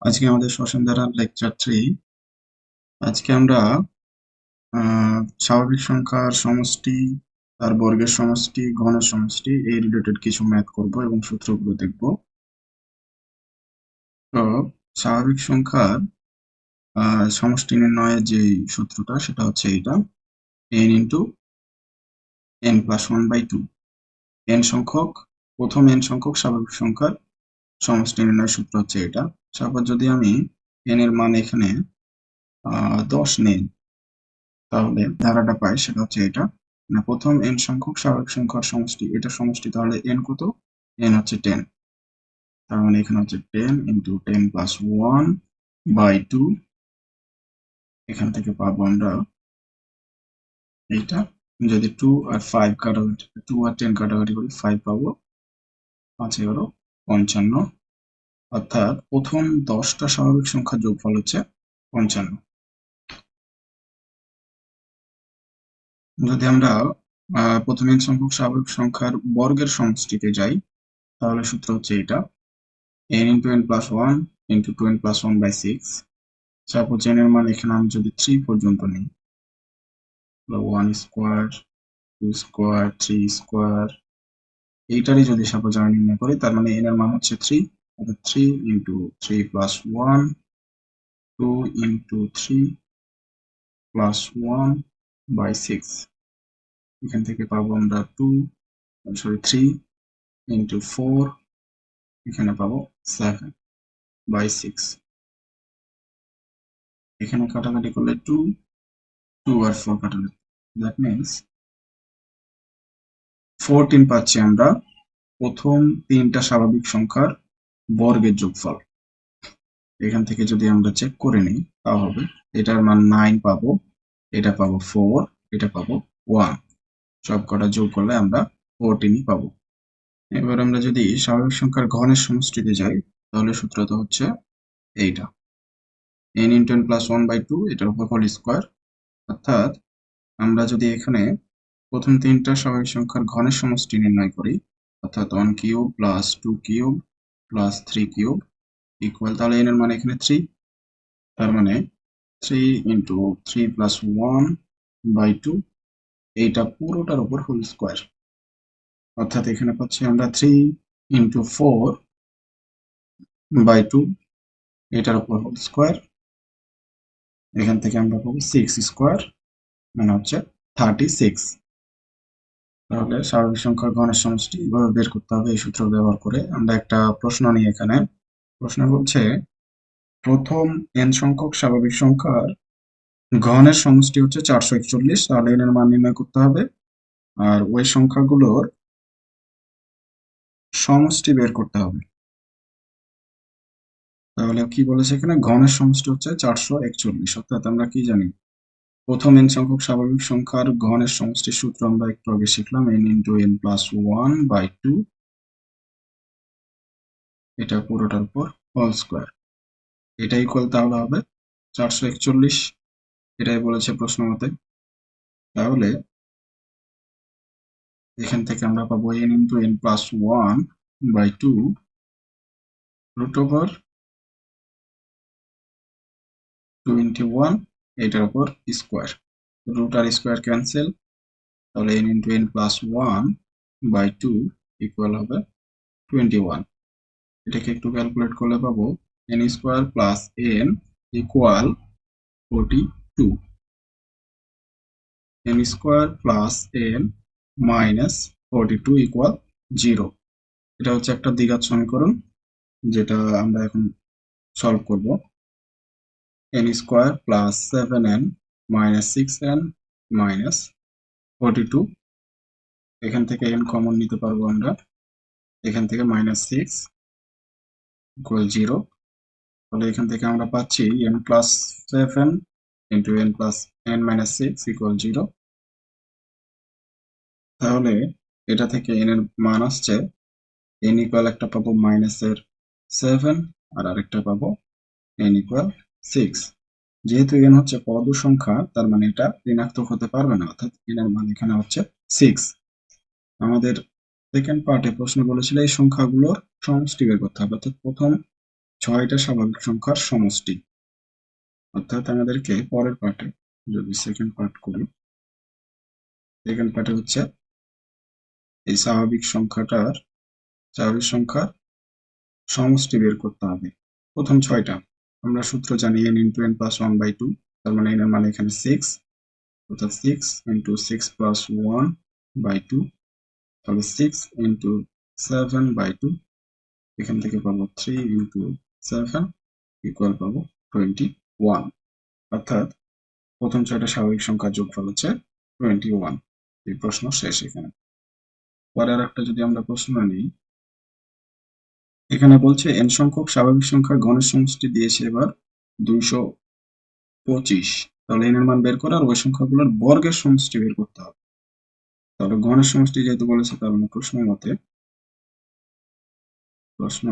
আজকে আমাদের ষষ্ঠ ধারার লেকচার 3। আজকে আমরা স্বাভাবিক সংখ্যার সমষ্টি, তার বর্গের সমষ্টি, ঘনের সমষ্টি এই রিলেটেড কিছু ম্যাথ করব এবং সূত্রগুলো দেখব। তো স্বাভাবিক সংখ্যার সমষ্টি নির্ণয়ের যে সূত্রটা সেটা হচ্ছে এটা, n into n plus 1/2। n সংখ্যক প্রথম n সংখ্যক স্বাভাবিক সংখ্যার সমষ্টি নির্ণয়ের সূত্র হচ্ছে এটা। তারপর যদি আমি n এর মান এখানে 10 নেই, তাহলে ধারাটা পাই সেটা হচ্ছে এটা। না, প্রথম n সংখ্যক স্বাভাবিক সংখ্যার সমষ্টি, এটা সমষ্টি, তাহলে n কত? n হচ্ছে 10। তার মানে এখানে হচ্ছে 10 ইন্টু 10 প্লাস 1/2। এখান থেকে পাবো আমরা এইটা। যদি 2 আর 5 কাটাকাটি, 2 আর 10 কাটাকাটি করি 5 পাবো, 5 11 55। অর্থাৎ প্রথম 10টা স্বাভাবিক সংখ্যার যোগফল হচ্ছে 55। যদি আমরা প্রথম n সংখ্যক স্বাভাবিক সংখ্যার বর্গের সমষ্টিতে যাই, তাহলে সূত্র হচ্ছে এটা, n into n plus 1 into 2n plus 1/6। Suppose n এর মান এখানে আমি যদি 3 পর্যন্ত নিই, 1 স্কোয়ার, 2 স্কোয়ার, 3 স্কোয়ার, এইটারই যদি সাপোজ আমি নির্ণয় করি, তার মানে n এর মান হচ্ছে 3, অর্থাৎ 3 into 3 plus 1, 2 into 3 plus 1/6। এখান থেকে পাবো আমরা 3 into 4, এখানে পাবো 7/6। এখানে কাটাকাটি করলে 2 আর 4 কাটাকাটি, দ্যাট মিনস 14 পাচ্ছি আমরা প্রথম 3টা স্বাভাবিক সংখ্যার বর্গের যোগফল। এখান থেকে যদি আমরা চেক করে নিই, তাহলে এটার মান 9 পাবো, এটা পাবো 4, এটা পাবো 1। সব কটা যোগ করলে আমরা 14ই পাবো। এবার আমরা যদি স্বাভাবিক সংখ্যার ঘনের সমষ্টিতে যাই, তাহলে সূত্রটা হচ্ছে এইটা, n into n plus 1/2, এটার উপর হোল স্কোয়ার। অর্থাৎ আমরা যদি এখানে প্রথম 3টা স্বাভাবিক সংখ্যার ঘনের সমষ্টি নির্ণয় করি, অর্থাৎ 1 cube plus 2 cube plus 3 cube equal, তাহলে n এর মান এখানে 3। তার মানে 3 ইন্টু 3 প্লাস 1/2, এইটা পুরোটার উপর হোল স্কোয়ার। অর্থাৎ এখানে পাচ্ছি আমরা 3 ইন্টু 4/2, এটার উপর হোল স্কোয়ার। এখান থেকে আমরা পাবো 6 স্কোয়ার, মানে হচ্ছে 36। তাহলে স্বাভাবিক সংখ্যার ঘনের সমষ্টি এভাবে বের করতে হবে এই সূত্র ব্যবহার করে। আমরা একটা প্রশ্ন নিই এখানে। প্রশ্ন বলছে প্রথম n সংখ্যক স্বাভাবিক সংখ্যার ঘনের সমষ্টি হচ্ছে 441, তাহলে n এর মান নির্ণয় করতে হবে। আর ওই সংখ্যাগুলোর সমষ্টি বের করতে হবে। তাহলে কি বলেছে এখানে, ঘনের সমষ্টি হচ্ছে 441। অর্থাৎ আমরা কি জানি, প্রথম n সংখ্যক স্বাভাবিক সংখ্যার ঘনের সমষ্টির সূত্র আমরা একটু আগে শিখলাম, n into n plus 1/2, এটা পুরোটার উপর হোল স্কোয়ার। এটা ইকুয়াল তাহলে হবে 441, এটাই বলেছে প্রশ্ন মতে। তাহলে এখান থেকে আমরা পাবো n into n plus 1/2 root over 21, এটার উপর স্কোয়ার। রুট আর স্কোয়ার ক্যান্সেল, তাহলে n into n plus 1/2 equal হবে 21। এটাকে একটু ক্যালকুলেট করলে পাবো n square plus n equal 42, n square plus n minus 42 equal 0। এটা হচ্ছে একটা দ্বিঘাত সমীকরণ, যেটা আমরা এখন সলভ করব। n square plus 7n minus 6n minus 42, এখান থেকে n কমন নিতে পারবো আমরা, এখান থেকে মাইনাস 6 ইকুয়াল 0। তাহলে এখান থেকে আমরা পাচ্ছি n plus 7 into n plus n minus 6 equal 0। তাহলে এটা থেকে n এর মান আসছে, n ইকুয়াল একটা পাবো মাইনাসের 7 আর আরেকটা পাবো n ইকুয়াল 6। যেহেতু n হচ্ছে পদ সংখ্যা, তার মানে এটা ঋণাত্মক হতে পারবে না, অর্থাৎ n এর মান এখানে হচ্ছে 6। আমাদের সেকেন্ড পার্টে প্রশ্ন বলেছিল এই সংখ্যাগুলোর সমষ্টি বের করতে হবে, অর্থাৎ প্রথম 6টা স্বাভাবিক সংখ্যার সমষ্টি। অর্থাৎ আমাদেরকে পরের পার্টে যদি সেকেন্ড পার্ট করি, সেকেন্ড পার্টে হচ্ছে এই স্বাভাবিক সংখ্যার সমষ্টি বের করতে হবে। প্রথম 6টা আমরা সূত্র জানি n ইন্টু n প্লাস 1/2, তার মানে n এর মানে এখানে 6, অর্থাৎ 6 ইন্টু 6 প্লাস 1/2, তাহলে 6 ইন্টু 7/2, এখান থেকে পাবো 3 ইন্টু 7 ইকুয়াল পাবো 21। অর্থাৎ প্রথম 6টা স্বাভাবিক সংখ্যার যোগফল হচ্ছে 21। এই প্রশ্ন শেষ। এখানে পরের একটা যদি আমরা প্রশ্ন নিই, এখানে বলছে n সংখ্যক স্বাভাবিক সংখ্যার গণের সমষ্টি দিয়েছে এবার 225। তাহলে n এর মান বের করে আর ওই সংখ্যাগুলোর বর্গের সমষ্টি বের করতে হবে। তাহলে গণের সমষ্টি যেহেতু বলেছে, তাহলে প্রশ্ন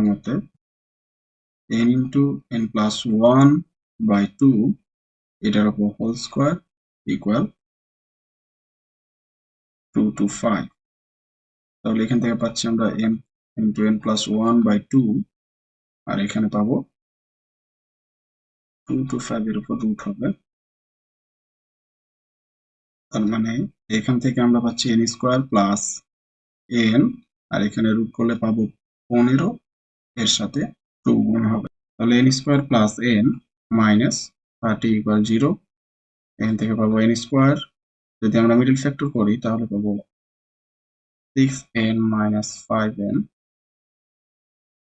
মতে n ইন্টু n প্লাস 1/2 এটার উপর হোল স্কোয়ার ইকুয়াল 225। তাহলে এখান থেকে পাচ্ছি আমরা m ইন্টু n প্লাস 1/2, আর এখানে পাবো 225 এর উপর রুট হবে। তার মানে এখান থেকে আমরা পাচ্ছি n স্কোয়ার প্লাস n, আর এখানে রুট করলে পাবো 15, এর সাথে 2 গুণ হবে। তাহলে n square plus n minus 30 equal 0। এখান থেকে পাবো n স্কোয়ার, যদি আমরা মিডল ফ্যাক্টর করি তাহলে পাবো 6n minus 5n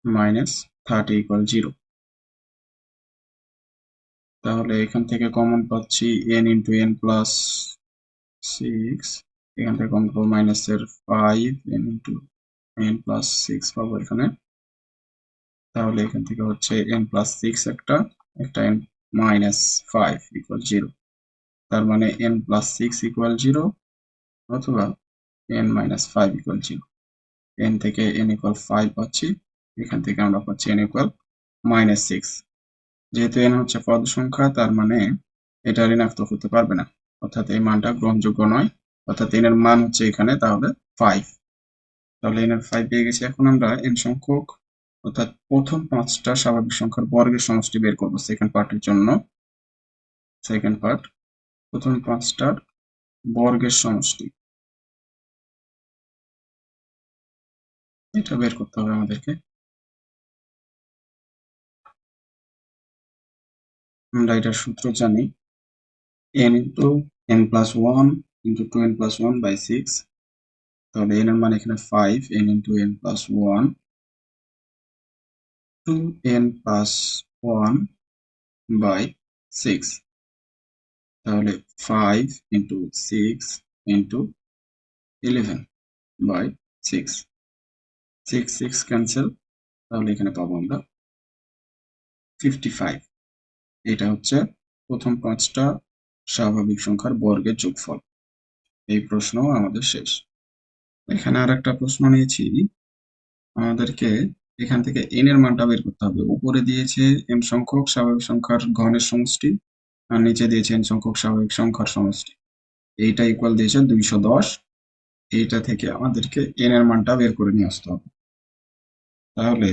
minus 30 equal 0। তাহলে এখান থেকে কমন পাচ্ছি n ইন্টু n প্লাস 6, এখান থেকে কমন পাবো মাইনাসের 5, n ইন্টু n প্লাস 6 পাবো এখানে। তাহলে এখান থেকে হচ্ছে n প্লাস 6 একটা n মাইনাস 5 ইকুয়াল 0। তার মানে n প্লাস 6 ইকুয়াল 0 অথবা n মাইনাস 5 ইকুয়াল 0। n থেকে n ইকুয়াল 5 পাচ্ছি, এখান থেকে আমরা পাচ্ছি n ইকুয়াল মাইনাস 6। যেহেতু n হচ্ছে পদ সংখ্যা, তার মানে এটা ঋণাত্মক হতে পারবে না, অর্থাৎ এই মানটা গ্রহণযোগ্য নয়। অর্থাৎ n এর মান হচ্ছে এখানে তাহলে 5। তাহলে n এর 5 পেয়ে গেছি। এখন আমরা n সংখ্যক অর্থাৎ প্রথম 5টা স্বাভাবিক সংখ্যার বর্গের সমষ্টি বের করবো সেকেন্ড পার্টের জন্য। সেকেন্ড পার্ট, প্রথম 5টার বর্গের সমষ্টি, এটা বের করতে হবে আমাদেরকে। আমরা এটার সূত্র জানি n into n plus 1 into 2n plus 1/6। তাহলে n এর মান এখানে 5, n into n plus 1, 2n plus 1/6। তাহলে 5 ইন্টু 6 ইন্টু 11/6, 6 6 ক্যান্সেল, তাহলে এখানে পাবো আমরা 55। এটা হচ্ছে প্রথম 5টা স্বাভাবিক সংখ্যার বর্গের যোগফল। এই প্রশ্ন আমাদের শেষ। এখানে আর একটা প্রশ্ন নিয়েছি, আমাদেরকে এখান থেকে n এর মানটা বের করতে হবে। উপরে দিয়েছে n সংখ্যক স্বাভাবিক সংখ্যার ঘনের সমষ্টি, আর নিচে দিয়েছে n সংখ্যক স্বাভাবিক সংখ্যার সমষ্টি। এইটা ইকুয়াল দিয়েছে 210। এইটা থেকে আমাদেরকে n এর মানটা বের করে নিয়ে আসতে হবে। তাহলে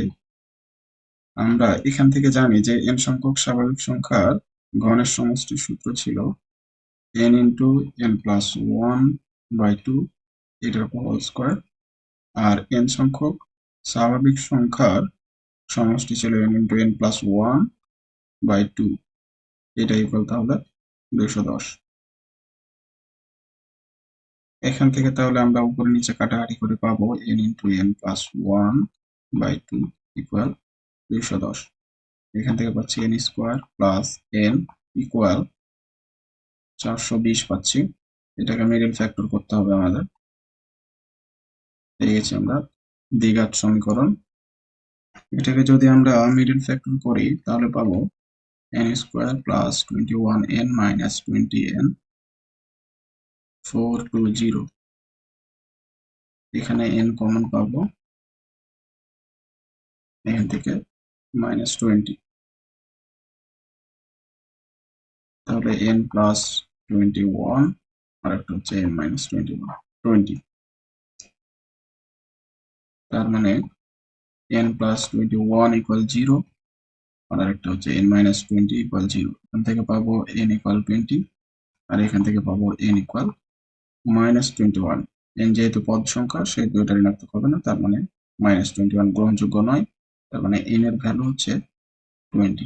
আমরা এখান থেকে জানি যে n সংখ্যক স্বাভাবিক সংখ্যার ঘনের সমষ্টির সূত্র ছিল n ইন্টু n প্লাস 1/2 এটার উপর হোল স্কোয়ার, আর n সংখ্যক স্বাভাবিক সংখ্যার সমষ্টি ছিল n ইন্টু n প্লাস 1/2, এটা ইকুয়াল তাহলে 210। এখান থেকে তাহলে আমরা উপরে নিচে কাটাকাটি করে পাবো n into n plus 1/2 equal 210। এখান থেকে পাচ্ছি n square plus n equal 420 পাচ্ছি। এটাকে মিডল ফ্যাক্টর করতে হবে আমাদের। পেয়ে গেছি আমরা দ্বিঘাত সমীকরণ। এটাকে যদি আমরা মিডল ফ্যাক্টর করি তাহলে পাবো n square plus 21n minus 20n 420। এখানে n কমন পাবো, এখান থেকে মাইনাস 20। তাহলে n প্লাস 21 আর একটা হচ্ছে n মাইনাস 20। তার মানে n প্লাস 21 ইকুয়াল 0, আর আরেকটা হচ্ছে n-20 ইকুয়াল 0। এখান থেকে পাবো n ইকুয়াল 20, আর এখান থেকে পাবো n ইকুয়াল -21। n যেহেতু পদ সংখ্যা সেহেতু এটা ঋণাত্মক হবে না, তার মানে -21 গ্রহণযোগ্য নয়, তার মানে n এর ভ্যালু হচ্ছে 20।